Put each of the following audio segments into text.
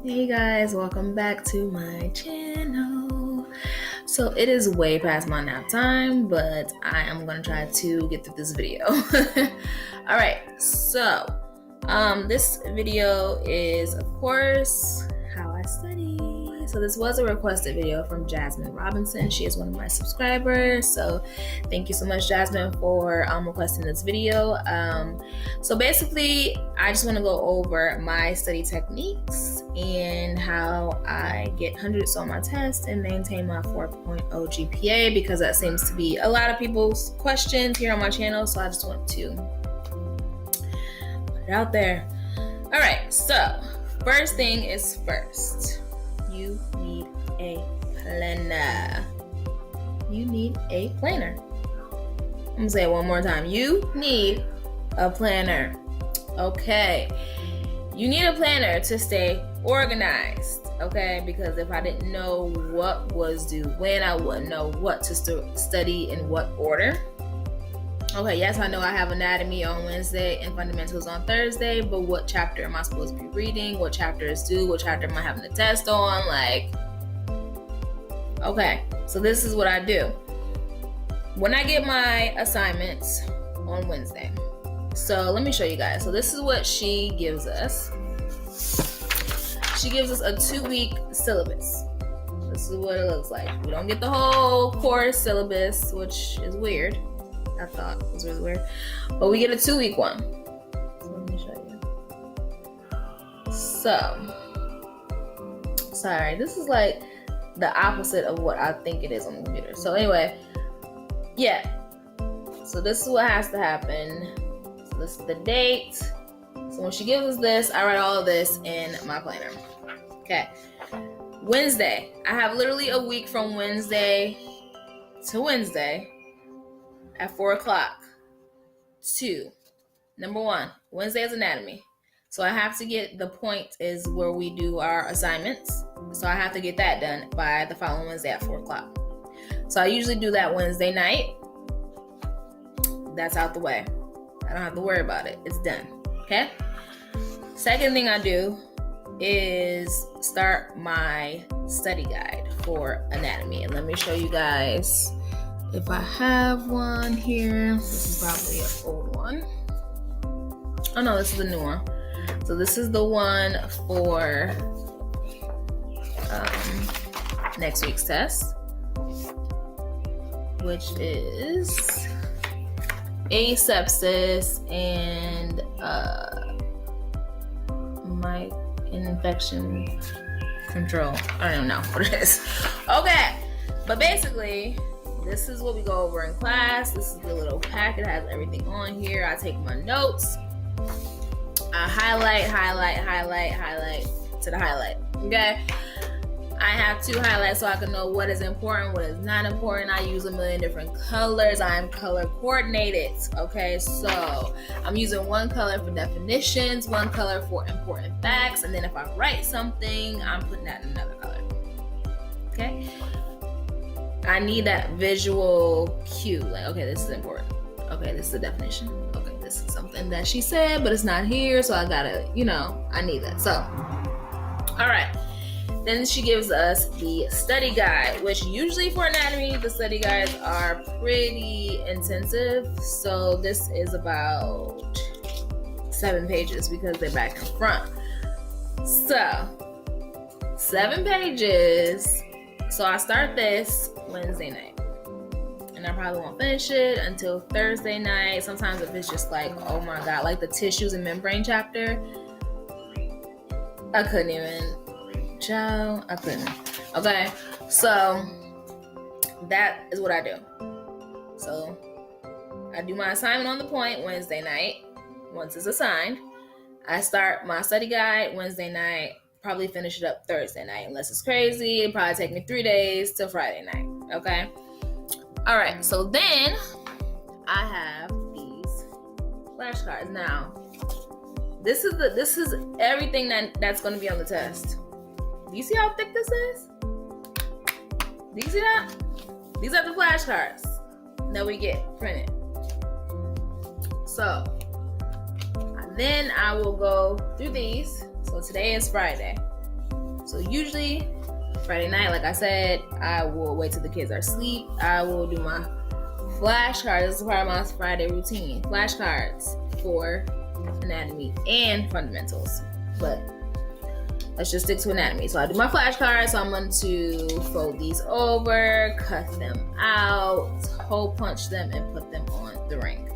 Hey guys, welcome back to my channel. So it is way past my nap time, but I am gonna try to get through this video. All right, so this video is of course how I study. So this was a requested video from Jasmine Robinson. She is one of my subscribers, so thank you so much, Jasmine, for requesting this video. So basically, I just want to go over my study techniques and how I get hundreds on my test and maintain my 4.0 GPA, because that seems to be a lot of people's questions here on my channel. So I just want to put it out there. All right, so first thing is first. You need a planner. You need a planner. I'm gonna say it one more time. You need a planner. Okay. You need a planner to stay organized. Okay, because if I didn't know what was due when, I wouldn't know what to study in what order. Okay, yes, I know I have anatomy on Wednesday and fundamentals on Thursday, but what chapter am I supposed to be reading? What chapter is due? What chapter am I having a test on? Okay, so this is what I do. When I get my assignments on Wednesday, so let me show you guys. So this is what she gives us. She gives us a 2-week syllabus. This is what it looks like. We don't get the whole course syllabus, which is weird. I thought it was really weird, but we get a 2-week one. So let me show you. So, sorry, this is like the opposite of what I think it is on the computer. So anyway, yeah. So this is what has to happen. So this is the date. So when she gives us this, I write all of this in my planner. Okay. Wednesday. I have literally a week from Wednesday to Wednesday at 4 o'clock to, number 1, Wednesday is anatomy. So I have to get, the point is where we do our assignments. So I have to get that done by the following Wednesday at 4 o'clock. So I usually do that Wednesday night. That's out the way. I don't have to worry about it. It's done. Okay? Second thing I do is start my study guide for anatomy. And let me show you guys if I have one here. This is probably an old one. Oh no, this is a new one. So this is the one for next week's test, which is asepsis and infection control. I don't know what it is. Okay, but basically, this is what we go over in class. This is the little packet. It has everything on here. I take my notes. I highlight to the highlight. Okay? I have 2 highlights so I can know what is important, what is not important. I use a million different colors. I am color coordinated. Okay? So I'm using one color for definitions, one color for important facts, and then if I write something, I'm putting that in another color. Okay? I need that visual cue. Like, okay, this is important. Okay, this is the definition. Okay, this is something that she said, but it's not here, so I gotta, I need that. So, all right. Then she gives us the study guide, which usually for anatomy, the study guides are pretty intensive. So this is about 7 pages because they're back and front. So, 7 pages. So I start this Wednesday night, and I probably won't finish it until Thursday night. Sometimes if it's just like, oh my God, like the tissues and membrane chapter, I couldn't even, I couldn't. Okay, so that is what I do. So I do my assignment on the point Wednesday night. Once it's assigned, I start my study guide Wednesday night. Probably finish it up Thursday night, unless it's crazy. It'll probably take me 3 days till Friday night. Okay. All right. So then I have these flashcards. Now, this is everything that's going to be on the test. Do you see how thick this is? Do you see that? These are the flashcards that we get printed. So then I will go through these. So today is Friday. So usually Friday night, like I said, I will wait till the kids are asleep. I will do my flashcards. This is part of my Friday routine. Flashcards for anatomy and fundamentals. But let's just stick to anatomy. So I do my flashcards. So I'm going to fold these over, cut them out, hole punch them, and put them on the ring.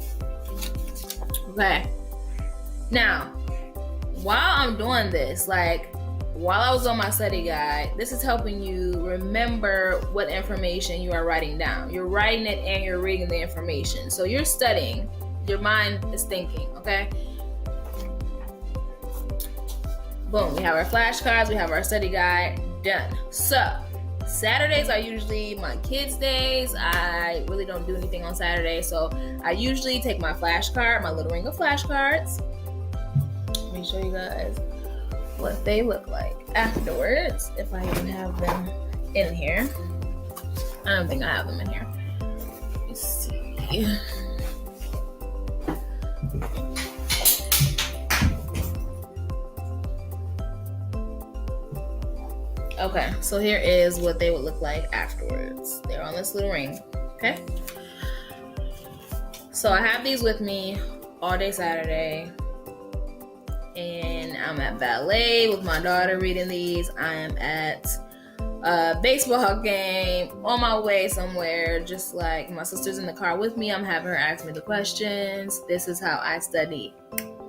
Okay. Now, while I'm doing this, like while I was on my study guide, this is helping you remember what information you are writing down. You're writing it and you're reading the information. So you're studying. Your mind is thinking, okay? Boom, we have our flashcards, we have our study guide, done. So, Saturdays are usually my kids' days. I really don't do anything on Saturday, so I usually take my flashcard, my little ring of flashcards. Let me show you guys what they look like afterwards, if I even have them in here. I don't think I have them in here. Let me see. Okay, so here is what they would look like afterwards. They're on this little ring, okay? So I have these with me all day Saturday. And I'm at ballet with my daughter reading these. I am at a baseball game on my way somewhere, just like my sister's in the car with me. I'm having her ask me the questions. This is how I study,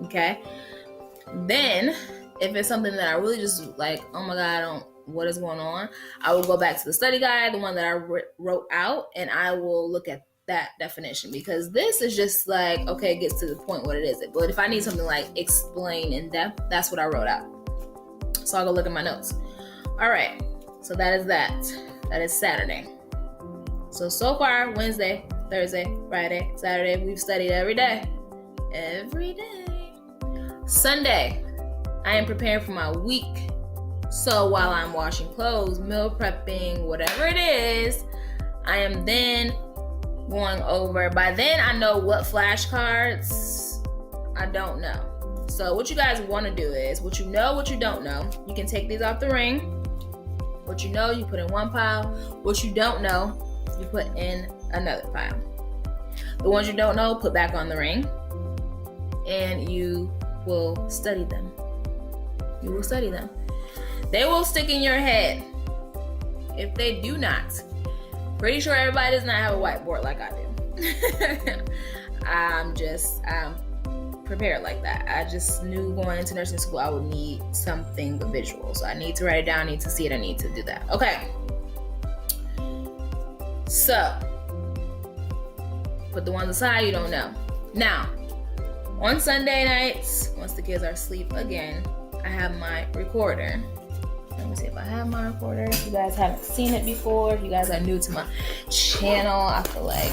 okay? Then, if it's something that I really just like, oh my God, what is going on? I will go back to the study guide, the one that I wrote out, and I will look at that definition, because this is just like, okay, it gets to the point what it is. But if I need something like explain in depth, that's what I wrote out. So I'll go look at my notes. All right, so that is that. That is Saturday. So far, Wednesday, Thursday, Friday, Saturday, we've studied every day. Every day. Sunday, I am preparing for my week. So while I'm washing clothes, meal prepping, whatever it is, I am then going over. By then, I know what flashcards I don't know. So what you guys want to do is, what you know, what you don't know, you can take these off the ring. What you know, you put in one pile. What you don't know, you put in another pile. The ones you don't know, put back on the ring. And you will study them. You will study them. They will stick in your head. If they do not, pretty sure everybody does not have a whiteboard like I do. I'm prepared like that. I just knew going into nursing school I would need something visual. So I need to write it down, I need to see it, I need to do that. Okay. So, put the ones aside you don't know. Now, on Sunday nights, once the kids are asleep again, I have my recorder. Let me see if I have my recorder. If you guys haven't seen it before, if you guys are new to my channel, I feel like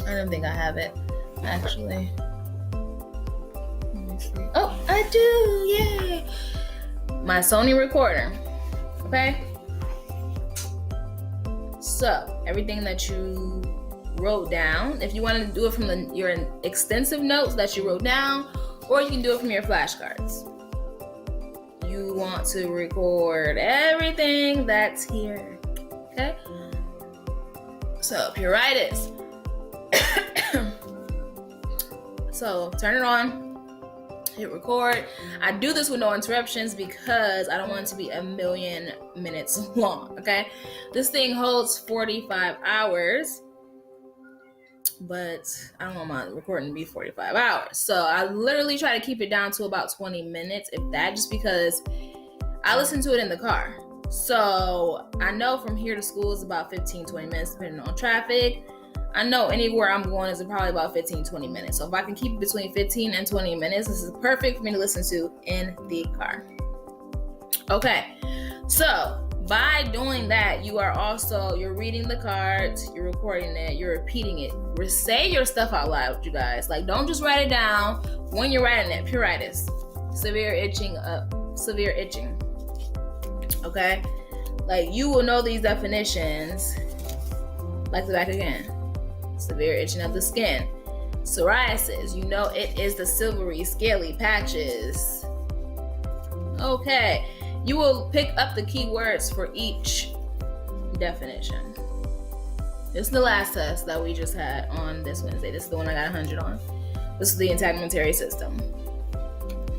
I don't think I have it actually. Let me see. Oh, I do! Yay! My Sony recorder. Okay? So, everything that you wrote down, if you want to do it from your extensive notes that you wrote down, or you can do it from your flashcards. You want to record everything that's here, okay? So pruritus. So turn it on, hit record. I do this with no interruptions because I don't want it to be a million minutes long, okay? This thing holds 45 hours, but I don't want my recording to be 45 hours. So I literally try to keep it down to about 20 minutes, if that, just because I listen to it in the car. So I know from here to school is about 15-20 minutes, depending on traffic. I know anywhere I'm going is probably about 15-20 minutes. So if I can keep it between 15 and 20 minutes, this is perfect for me to listen to in the car. Okay, so by doing that, you're reading the cards, you're recording it, you're repeating it. Say your stuff out loud, you guys. Like, don't just write it down when you're writing it. Pruritus, severe itching. Okay? Like, you will know these definitions like the back again. Severe itching of the skin. Psoriasis, you know it is the silvery, scaly patches. Okay. You will pick up the keywords for each definition. This is the last test that we just had on this Wednesday. This is the one I got 100 on. This is the integumentary system.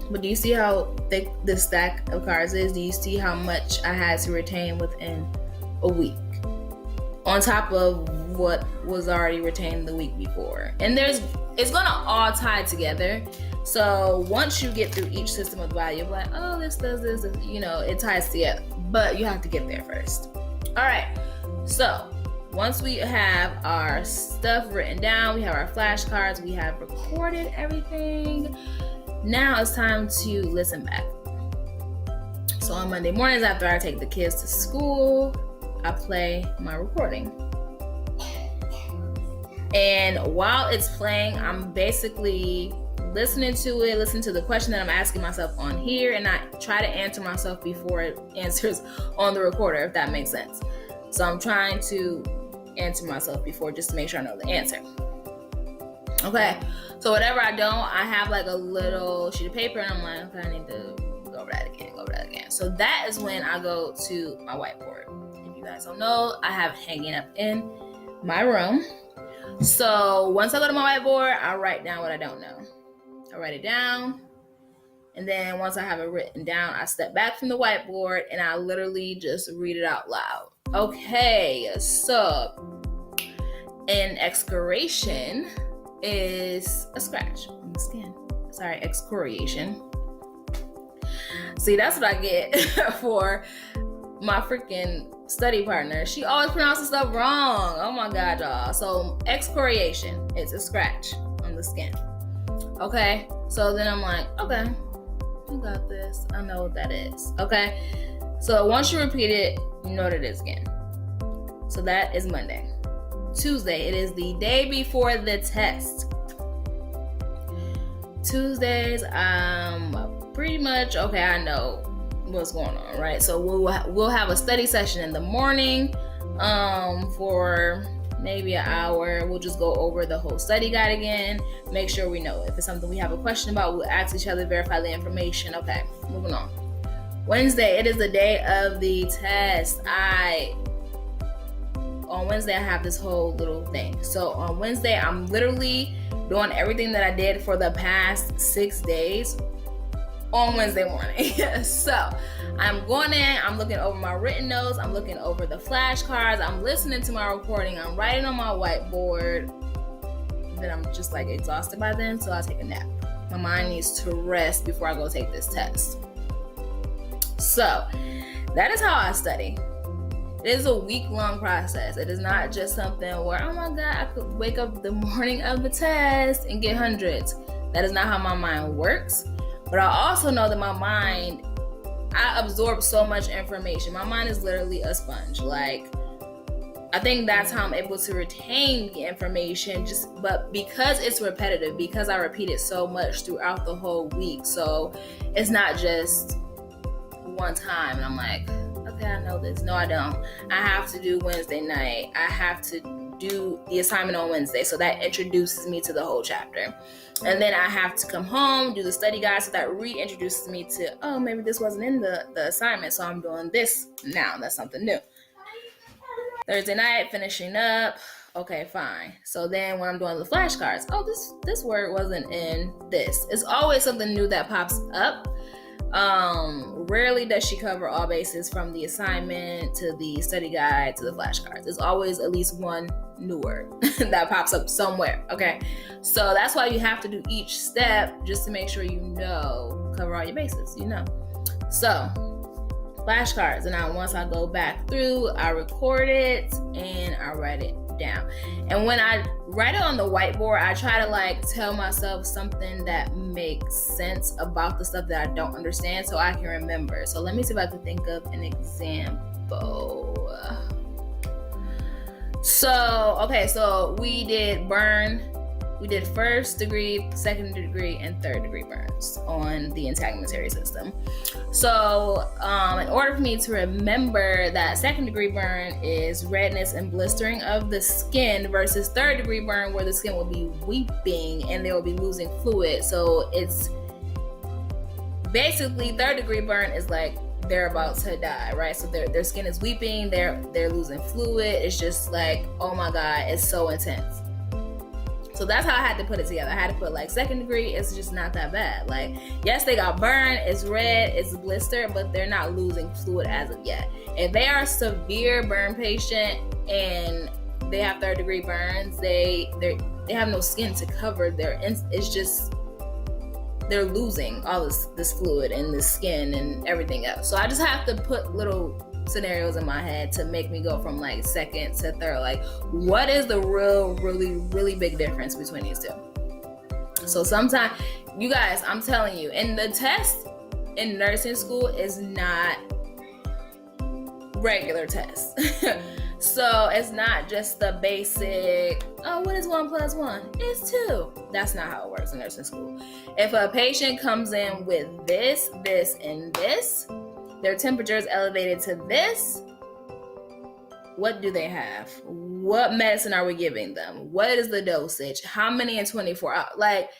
But do you see how thick this stack of cards is? Do you see how much I had to retain within a week? On top of what was already retained the week before. And it's gonna all tie together. So once you get through each system of value, you're like, oh, this does this, it ties together. But you have to get there first. All right, so once we have our stuff written down, we have our flashcards, we have recorded everything. Now it's time to listen back. So on Monday mornings after I take the kids to school, I play my recording. And while it's playing, I'm basically listening to it, listen to the question that I'm asking myself on here, and I try to answer myself before it answers on the recorder, if that makes sense. So I'm trying to answer myself before, just to make sure I know the answer. Okay, so whatever I don't, I have like a little sheet of paper, and I'm like, okay, I need to go over that again. So that is when I go to my whiteboard. If you guys don't know, I have it hanging up in my room. So once I go to my whiteboard, I write down what I don't know. I write it down, and then once I have it written down, I step back from the whiteboard and I literally just read it out loud. Okay, so an excoriation is a scratch on the skin. Sorry, excoriation. See, that's what I get for my freaking study partner. She always pronounces stuff wrong. Oh my God, y'all. So excoriation, it's a scratch on the skin. Okay, so then I'm like, okay, I got this. I know what that is. Okay, so once you repeat it, you know what it is again. So that is Monday. Tuesday, it is the day before the test. Tuesdays, pretty much, okay, I know what's going on, right? So we'll have a study session in the morning for maybe an hour. We'll just go over the whole study guide again, make sure we know. If it's something we have a question about, we'll ask each other, verify the information. Okay, moving on. Wednesday, it is the day of the test. On Wednesday, I have this whole little thing. So on Wednesday, I'm literally doing everything that I did for the past 6 days on Wednesday morning. So I'm going in, I'm looking over my written notes, I'm looking over the flashcards, I'm listening to my recording, I'm writing on my whiteboard. Then I'm just like exhausted by then, so I take a nap. My mind needs to rest before I go take this test. So that is how I study. It is a week-long process. It is not just something where, oh my God, I could wake up the morning of the test and get hundreds. That is not how my mind works. But I also know that my mind, I absorb so much information. My mind is literally a sponge. Like, I think that's how I'm able to retain the information, but because it's repetitive, because I repeat it so much throughout the whole week. So it's not just one time and I'm like, okay, I know this. No, I don't. I have to do Wednesday night. I have to do the assignment on Wednesday. So that introduces me to the whole chapter. And then I have to come home, do the study guide. So that reintroduces me to, oh, maybe this wasn't in the assignment. So I'm doing this now. That's something new. Thursday night, finishing up. Okay, fine. So then when I'm doing the flashcards, oh, this word wasn't in this. It's always something new that pops up. Rarely does she cover all bases from the assignment to the study guide to the flashcards. There's always at least one new word that pops up somewhere. Okay, so that's why you have to do each step just to make sure cover all your bases. So flashcards, and now once I go back through, I record it and I write it down. And when I write it on the whiteboard, I try to tell myself something that makes sense about the stuff that I don't understand so I can remember. So let me see if I can think of an example. So we did burn. We did first degree, second degree, and third degree burns on the integumentary system. So in order for me to remember that second degree burn is redness and blistering of the skin versus third degree burn where the skin will be weeping and they will be losing fluid. So it's basically third degree burn is like they're about to die, right? So their skin is weeping, they're losing fluid. It's just like, oh my God, it's so intense. So that's how I had to put it together. I had to put like 2nd degree, it's just not that bad. Like, yes, they got burned, it's red, it's blistered, but they're not losing fluid as of yet. If they are a severe burn patient and they have 3rd degree burns, they have no skin to cover it's just, they're losing all this fluid and the skin and everything else. So I just have to put little scenarios in my head to make me go from like 2nd to 3rd. Like, what is the really big difference between these two? So sometimes, you guys, I'm telling you, and the test in nursing school is not regular tests. So it's not just the basic, oh, what is 1 + 1? It's 2. That's not how it works in nursing school. If a patient comes in with this, and this, their temperature is elevated to this, what do they have? What medicine are we giving them? What is the dosage? How many in 24 hours? Like,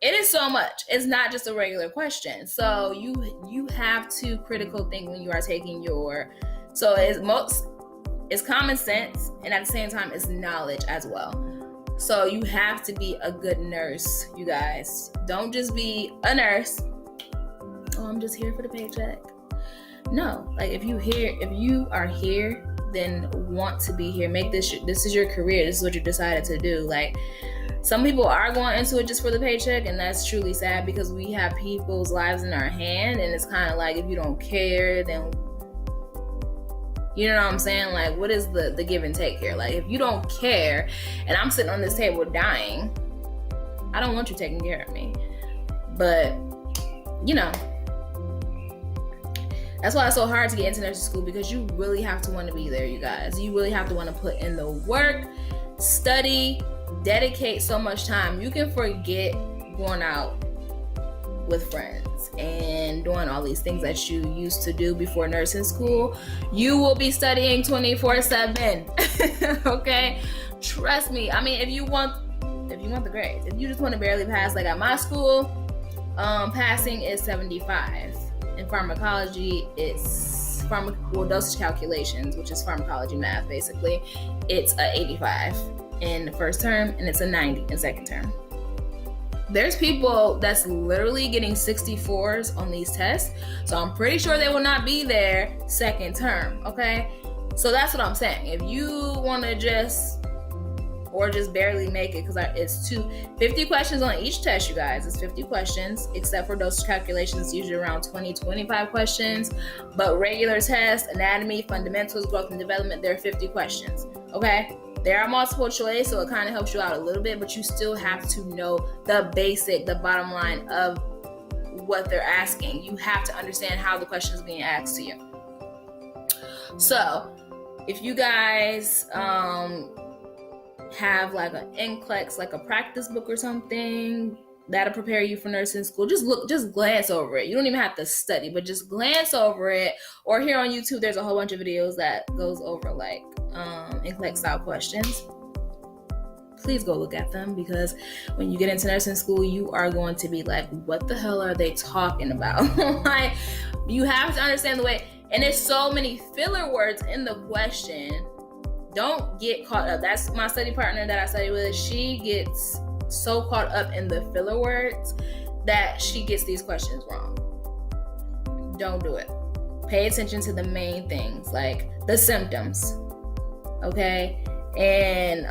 it is so much. It's not just a regular question. So you have to critical think when you are taking your, so it's common sense, and at the same time, it's knowledge as well. So you have to be a good nurse, you guys. Don't just be a nurse. Oh, I'm just here for the paycheck. No, like if you are here, then want to be here. Make this is your career. This is what you decided to do. Like, some people are going into it just for the paycheck, and that's truly sad because we have people's lives in our hand, and it's kind of like, if you don't care, then, you know what I'm saying? Like, what is the give and take here? Like, if you don't care and I'm sitting on this table dying, I don't want you taking care of me. But, you know, that's why it's so hard to get into nursing school, because you really have to want to be there, you guys. You really have to want to put in the work, study, dedicate so much time. You can forget going out with friends and doing all these things that you used to do before nursing school. You will be studying 24/7. Okay, trust me. I mean, if you want the grades, if you just want to barely pass, like at my school, passing is 75. In pharmacology, it's dosage calculations, which is pharmacology math basically. It's a 85 in the first term, and it's a 90 in second term. There's people that's literally getting 64s on these tests, so I'm pretty sure they will not be there second term, okay? So that's what I'm saying. If you want to just barely make it, because it's 50 questions on each test, you guys. It's 50 questions, except for dosage calculations, it's usually around 20-25 questions. But regular tests, anatomy, fundamentals, growth and development, there are 50 questions, okay? There are multiple choice, so it kind of helps you out a little bit, but you still have to know the bottom line of what they're asking. You have to understand how the question is being asked to you. So, if you guys have like an NCLEX, like a practice book or something that'll prepare you for nursing school, just glance over it. You don't even have to study, but just glance over it. Or here on YouTube, there's a whole bunch of videos that goes over like NCLEX style questions. Please go look at them, because when you get into nursing school, you are going to be like, what the hell are they talking about? Like, you have to understand the way, and there's so many filler words in the question. Don't get caught up. That's my study partner that I study with. She gets so caught up in the filler words that she gets these questions wrong. Don't do it. Pay attention to the main things, like the symptoms, okay? And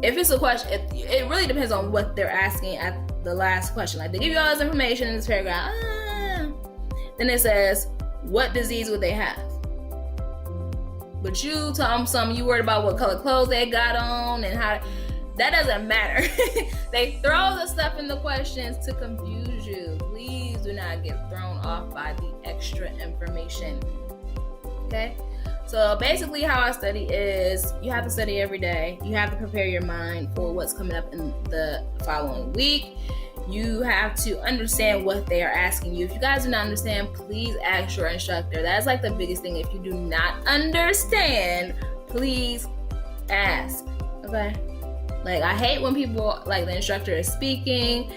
if it's a question, it really depends on what they're asking at the last question. Like, they give you all this information in this paragraph. Then it says, what disease would they have? But you tell them something, you worried about what color clothes they got on and how. That doesn't matter. They throw the stuff in the questions to confuse you. Please do not get thrown off by the extra information. Okay? So basically how I study is, you have to study every day. You have to prepare your mind for what's coming up in the following week. You have to understand what they are asking you. If you guys do not understand, please ask your instructor. That's like the biggest thing. If you do not understand, please ask. Okay? Like, I hate when people, like, the instructor is speaking,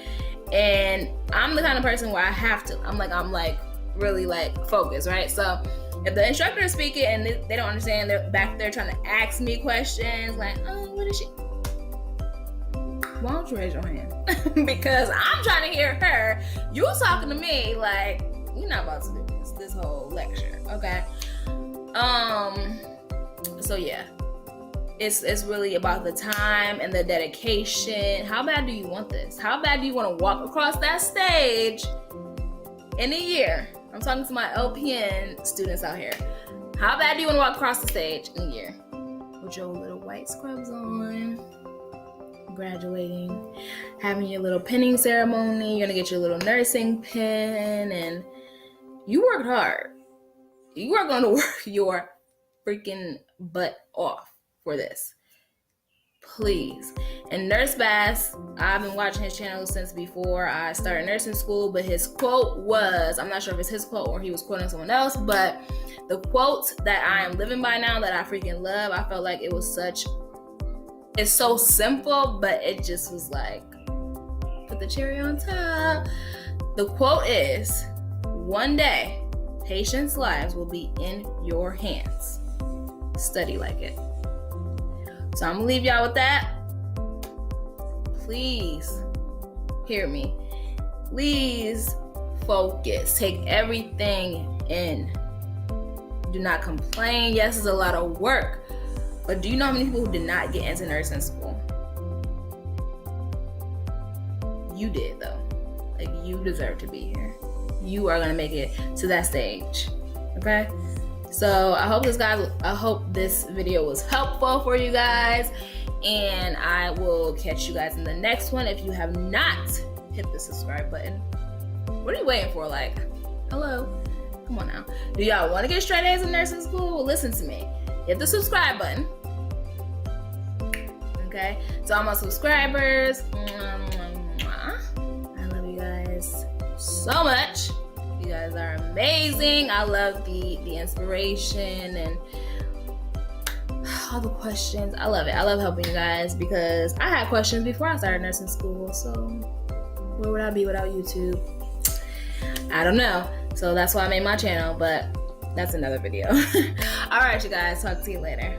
and I'm the kind of person where I have to. I'm like, really like focus, right? So if the instructor is speaking and they don't understand, they're back there trying to ask me questions like, oh, what is she? Why don't you raise your hand? Because I'm trying to hear her. You talking to me like, you're not about to do this whole lecture, okay? So yeah, it's really about the time and the dedication. How bad do you want this? How bad do you want to walk across that stage in a year? I'm talking to my LPN students out here. How bad do you want to walk across the stage in a year? With your little white scrubs on, graduating, having your little pinning ceremony, you're gonna get your little nursing pin, and you worked hard. You are gonna work your freaking butt off for this. Please. And Nurse Bass, I've been watching his channel since before I started nursing school, but his quote was, I'm not sure if it's his quote or he was quoting someone else, but the quote that I am living by now that I freaking love, I felt like it's so simple, but it just was like, put the cherry on top. The quote is, one day, patients' lives will be in your hands. Study like it. So I'm gonna leave y'all with that. Please hear me. Please focus. Take everything in. Do not complain. Yes, it's a lot of work, but do you know how many people who did not get into nursing school? You did though. Like, you deserve to be here. You are gonna make it to that stage. Okay? So I hope this video was helpful for you guys, and I will catch you guys in the next one. If you have not hit the subscribe button, what are you waiting for? Like, hello? Come on now. Do y'all want to get straight A's in nursing school? Well, listen to me. Hit the subscribe button. Okay? To all my subscribers, I love you guys so much. You guys are amazing. I love the inspiration and all the questions. I love it. I love helping you guys because I had questions before I started nursing school. So where would I be without YouTube? I don't know. So that's why I made my channel, but that's another video. All right, you guys. Talk to you later.